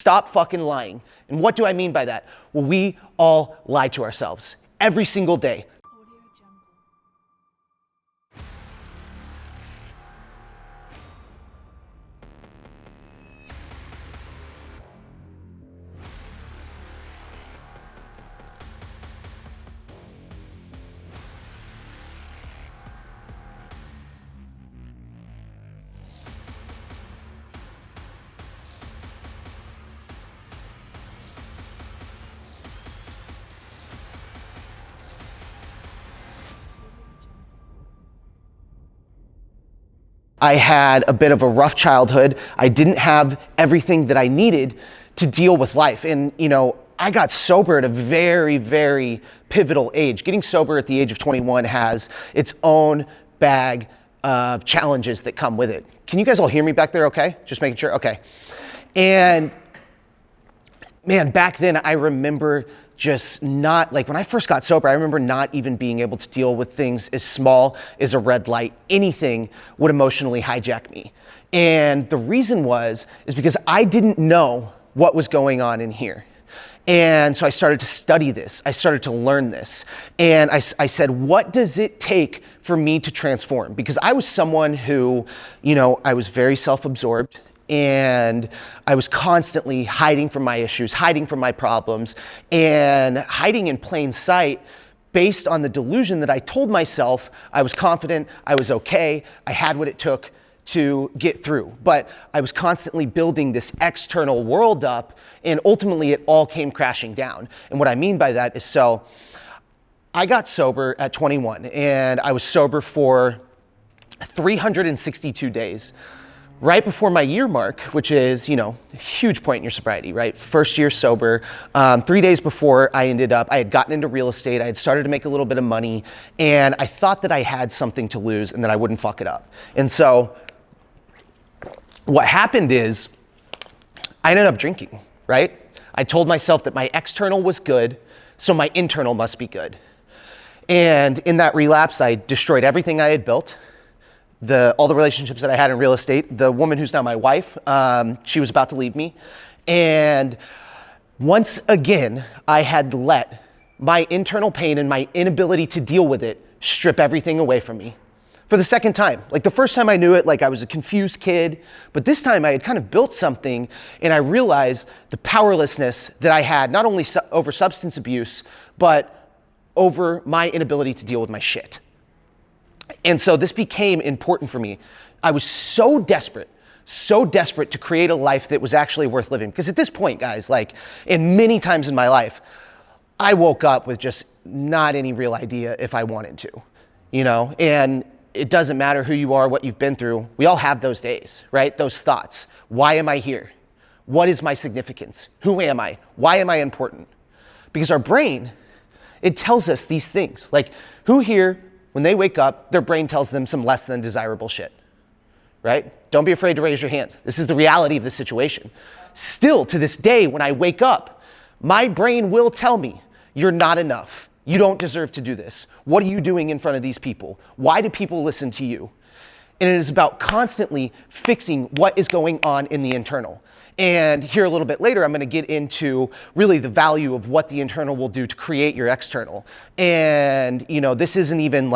Stop fucking lying. And what do I mean by that? Well, we all lie to ourselves every single day. I had a bit of a rough childhood. I didn't have everything that I needed to deal with life. And, I got sober at a very, very pivotal age. Getting sober at the age of 21 has its own bag of challenges that come with it. Can you guys all hear me back there okay? Just making sure? Okay. And man, back then I remember just not, when I first got sober, I remember not even being able to deal with things as small as a red light. Anything would emotionally hijack me. And the reason is because I didn't know what was going on in here. And so I started to study this. I started to learn this. And I said, what does it take for me to transform? Because I was someone who, I was very self-absorbed. And I was constantly hiding from my issues, hiding from my problems, and hiding in plain sight based on the delusion that I told myself I was confident, I was okay, I had what it took to get through. But I was constantly building this external world up, and ultimately it all came crashing down. And what I mean by that is, so I got sober at 21, and I was sober for 362 days. Right before my year mark, which is, a huge point in your sobriety, right? First year sober, 3 days before I had gotten into real estate, I had started to make a little bit of money, and I thought that I had something to lose and that I wouldn't fuck it up. And so what happened is I ended up drinking, right? I told myself that my external was good, so my internal must be good. And in that relapse, I destroyed everything I had built. All the relationships that I had in real estate, the woman who's now my wife, she was about to leave me. And once again, I had let my internal pain and my inability to deal with it strip everything away from me. For the second time. The first time I knew it, I was a confused kid, but this time I had kind of built something, and I realized the powerlessness that I had, not only over substance abuse, but over my inability to deal with my shit. And so this became important for me. I was so desperate to create a life that was actually worth living. Because at this point, guys, and many times in my life, I woke up with just not any real idea if I wanted to, and it doesn't matter who you are, what you've been through. We all have those days, right? Those thoughts. Why am I here? What is my significance? Who am I? Why am I important? Because our brain, it tells us these things. Who here, when they wake up, their brain tells them some less than desirable shit, right? Don't be afraid to raise your hands. This is the reality of the situation. Still, to this day, when I wake up, my brain will tell me, you're not enough. You don't deserve to do this. What are you doing in front of these people? Why do people listen to you? And it is about constantly fixing what is going on in the internal. And here a little bit later, I'm going to get into really the value of what the internal will do to create your external. And, this isn't even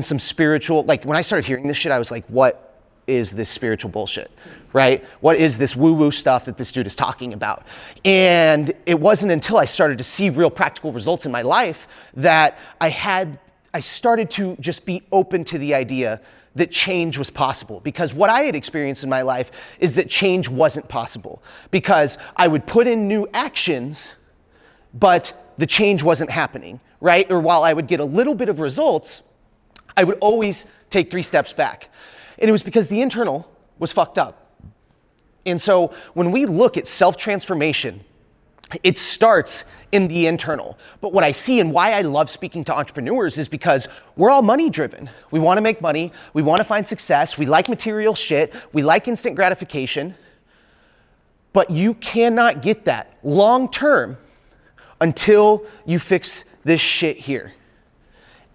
some spiritual, when I started hearing this shit, I was like, what is this spiritual bullshit, right? What is this woo-woo stuff that this dude is talking about? And it wasn't until I started to see real practical results in my life that I started to just be open to the idea that change was possible. Because what I had experienced in my life is that change wasn't possible. Because I would put in new actions, but the change wasn't happening, right? Or while I would get a little bit of results, I would always take 3 steps back. And it was because the internal was fucked up. And so when we look at self-transformation, it starts in the internal. But what I see and why I love speaking to entrepreneurs is because we're all money driven. We want to make money. We want to find success. We like material shit. We like instant gratification. But you cannot get that long term until you fix this shit here.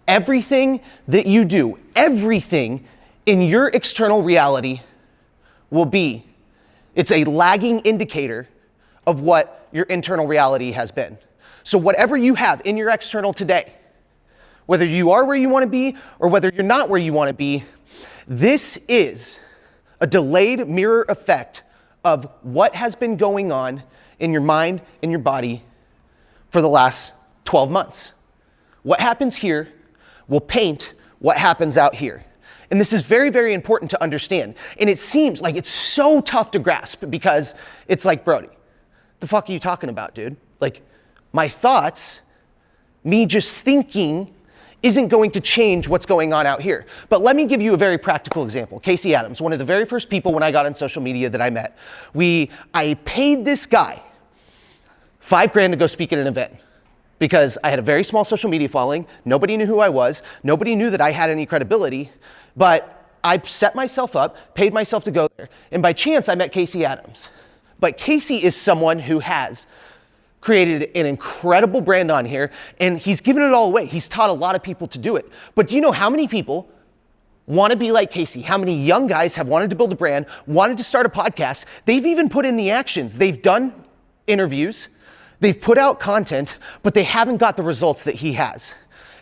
Everything that you do, everything in your external reality it's a lagging indicator of what your internal reality has been. So whatever you have in your external today, whether you are where you want to be or whether you're not where you want to be, this is a delayed mirror effect of what has been going on in your mind, in your body for the last 12 months. What happens here will paint what happens out here. And this is very, very important to understand. And it seems like it's so tough to grasp because it's like, Brodie, the fuck are you talking about, dude? Like, my thoughts, me just thinking, isn't going to change what's going on out here. But let me give you a very practical example. Casey Adams, one of the very first people when I got on social media that I met. I paid this guy $5,000 to go speak at an event because I had a very small social media following. Nobody knew who I was. Nobody knew that I had any credibility. But I set myself up, paid myself to go there. And by chance, I met Casey Adams. But Casey is someone who has created an incredible brand on here, and he's given it all away. He's taught a lot of people to do it. But do you know how many people want to be like Casey? How many young guys have wanted to build a brand, wanted to start a podcast? They've even put in the actions. They've done interviews, they've put out content, but they haven't got the results that he has.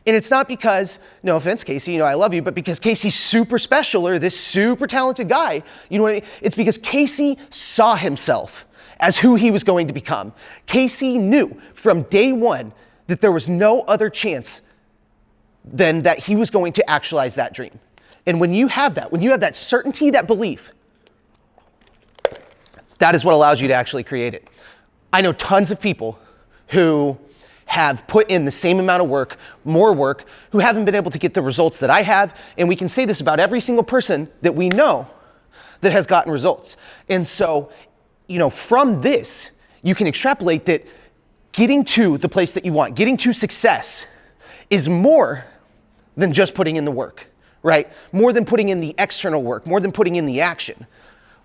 And it's not because, no offense, Casey, I love you, but because Casey's super special or this super talented guy, you know what I mean? It's because Casey saw himself as who he was going to become. Casey knew from day one that there was no other chance than that he was going to actualize that dream. And when you have that certainty, that belief, that is what allows you to actually create it. I know tons of people who have put in the same amount of work, more work, who haven't been able to get the results that I have. And we can say this about every single person that we know that has gotten results. And so, from this, you can extrapolate that getting to the place that you want, getting to success is more than just putting in the work, right? More than putting in the external work, more than putting in the action.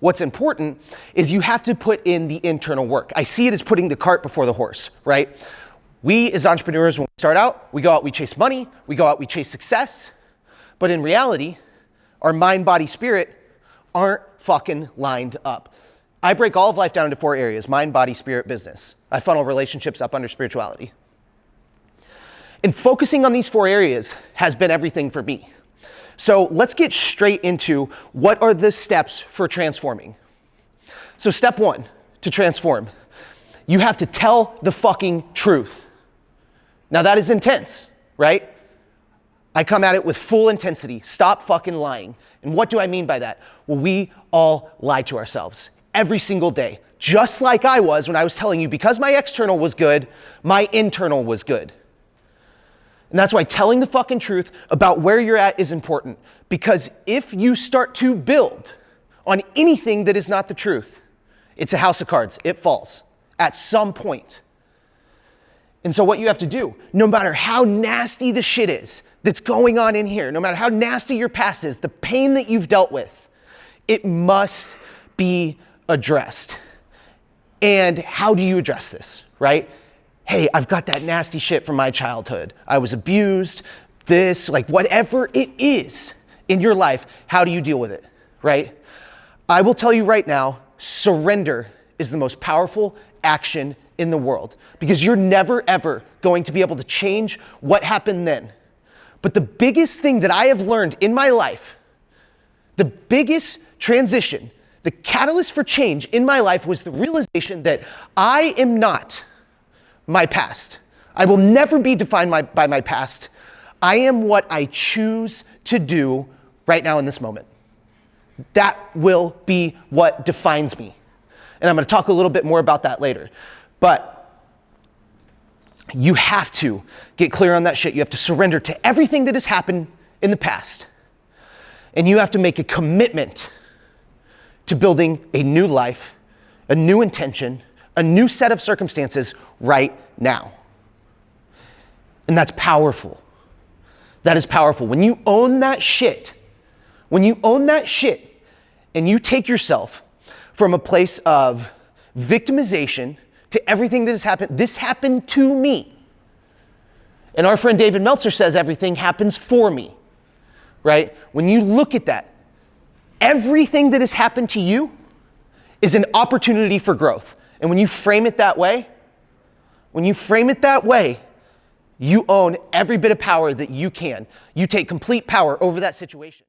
What's important is you have to put in the internal work. I see it as putting the cart before the horse, right? We as entrepreneurs, when we start out, we go out, we chase money, we go out, we chase success. But in reality, our mind, body, spirit aren't fucking lined up. I break all of life down into 4 areas: mind, body, spirit, business. I funnel relationships up under spirituality. And focusing on these 4 areas has been everything for me. So let's get straight into what are the steps for transforming. So step 1, to transform, you have to tell the fucking truth. Now that is intense, right? I come at it with full intensity. Stop fucking lying. And what do I mean by that? Well, we all lie to ourselves every single day, just like I was when I was telling you because my external was good, my internal was good. And that's why telling the fucking truth about where you're at is important, because if you start to build on anything that is not the truth, it's a house of cards. It falls at some point. And so what you have to do, no matter how nasty the shit is that's going on in here, no matter how nasty your past is, the pain that you've dealt with, it must be addressed. And how do you address this, right? Hey, I've got that nasty shit from my childhood. I was abused, whatever it is in your life, how do you deal with it, right? I will tell you right now, surrender is the most powerful action in the world, because you're never ever going to be able to change what happened then. But the biggest thing that I have learned in my life, the biggest transition, the catalyst for change in my life was the realization that I am not my past. I will never be defined by my past. I am what I choose to do right now in this moment. That will be what defines me. And I'm going to talk a little bit more about that later. But you have to get clear on that shit. You have to surrender to everything that has happened in the past. And you have to make a commitment to building a new life, a new intention, a new set of circumstances right now. And that's powerful. That is powerful. When you own that shit, and you take yourself from a place of victimization to everything that has happened, this happened to me. And our friend David Meltzer says everything happens for me, right? When you look at that, everything that has happened to you is an opportunity for growth. And when you frame it that way, you own every bit of power that you can. You take complete power over that situation.